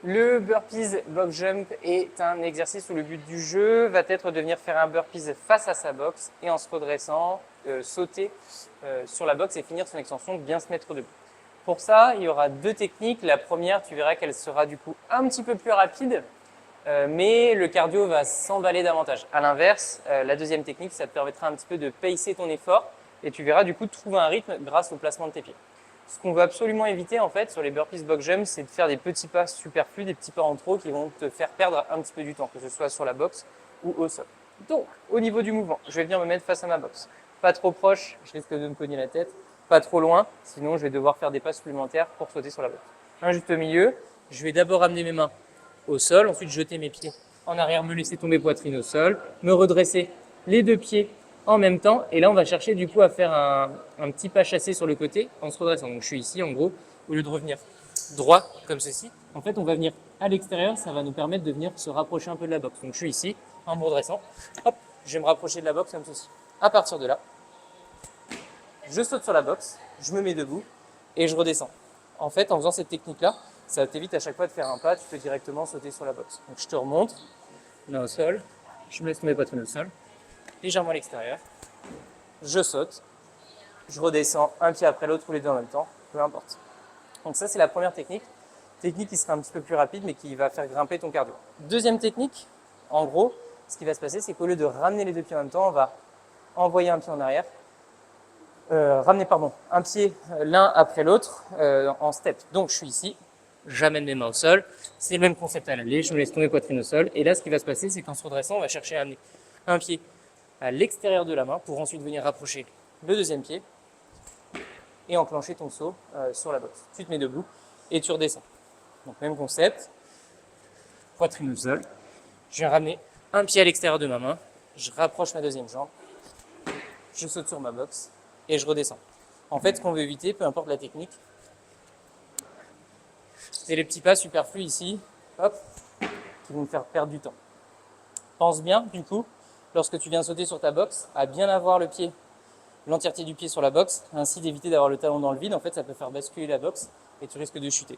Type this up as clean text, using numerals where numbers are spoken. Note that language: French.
Le burpees box jump est un exercice où le but du jeu va être de venir faire un burpees face à sa box et en se redressant, sauter sur la box et finir son extension, bien se mettre debout. Pour ça, il y aura deux techniques. La première, tu verras qu'elle sera du coup un petit peu plus rapide, mais le cardio va s'emballer davantage. À l'inverse, la deuxième technique, ça te permettra un petit peu de pacer ton effort et tu verras du coup de trouver un rythme grâce au placement de tes pieds. Ce qu'on veut absolument éviter en fait sur les burpees box jump, c'est de faire des petits pas superflus, des petits pas en trop qui vont te faire perdre un petit peu du temps, que ce soit sur la box ou au sol. Donc, au niveau du mouvement, je vais venir me mettre face à ma box. Pas trop proche, je risque de me cogner la tête. Pas trop loin, sinon je vais devoir faire des pas supplémentaires pour sauter sur la box. Un juste milieu, je vais d'abord amener mes mains au sol, ensuite jeter mes pieds en arrière, me laisser tomber poitrine au sol, me redresser les deux pieds en même temps. Et là, on va chercher du coup à faire un petit pas chassé sur le côté en se redressant. Donc je suis ici en gros, au lieu de revenir droit comme ceci, en fait on va venir à l'extérieur, ça va nous permettre de venir se rapprocher un peu de la boxe. Donc je suis ici en me redressant, hop, je vais me rapprocher de la boxe comme ceci. À partir de là, je saute sur la boxe, je me mets debout et je redescends. En fait, en faisant cette technique-là, ça t'évite à chaque fois de faire un pas, tu peux directement sauter sur la boxe. Donc je te remonte, là au sol, je me laisse mes poitrines au sol, légèrement à l'extérieur, je saute, je redescends un pied après l'autre ou les deux en même temps, peu importe. Donc ça c'est la première technique, technique qui sera un petit peu plus rapide mais qui va faire grimper ton cardio. Deuxième technique, en gros, ce qui va se passer c'est qu'au lieu de ramener les deux pieds en même temps, on va envoyer un pied en arrière, ramener un pied l'un après l'autre en step. Donc je suis ici, j'amène mes mains au sol, c'est le même concept à l'aller, je me laisse tomber poitrine au sol et là ce qui va se passer c'est qu'en se redressant on va chercher à amener un pied à l'extérieur de la main pour ensuite venir rapprocher le deuxième pied et enclencher ton saut sur la boxe. Tu te mets debout et tu redescends. Donc même concept, poitrine au sol, je viens ramener un pied à l'extérieur de ma main, je rapproche ma deuxième jambe, je saute sur ma boxe et je redescends. En fait, ce qu'on veut éviter, peu importe la technique, c'est les petits pas superflus ici, hop, qui vont me faire perdre du temps. Pense bien, du coup, lorsque tu viens sauter sur ta boxe, à bien avoir le pied, l'entièreté du pied sur la boxe, ainsi d'éviter d'avoir le talon dans le vide. En fait, ça peut faire basculer la boxe et tu risques de chuter.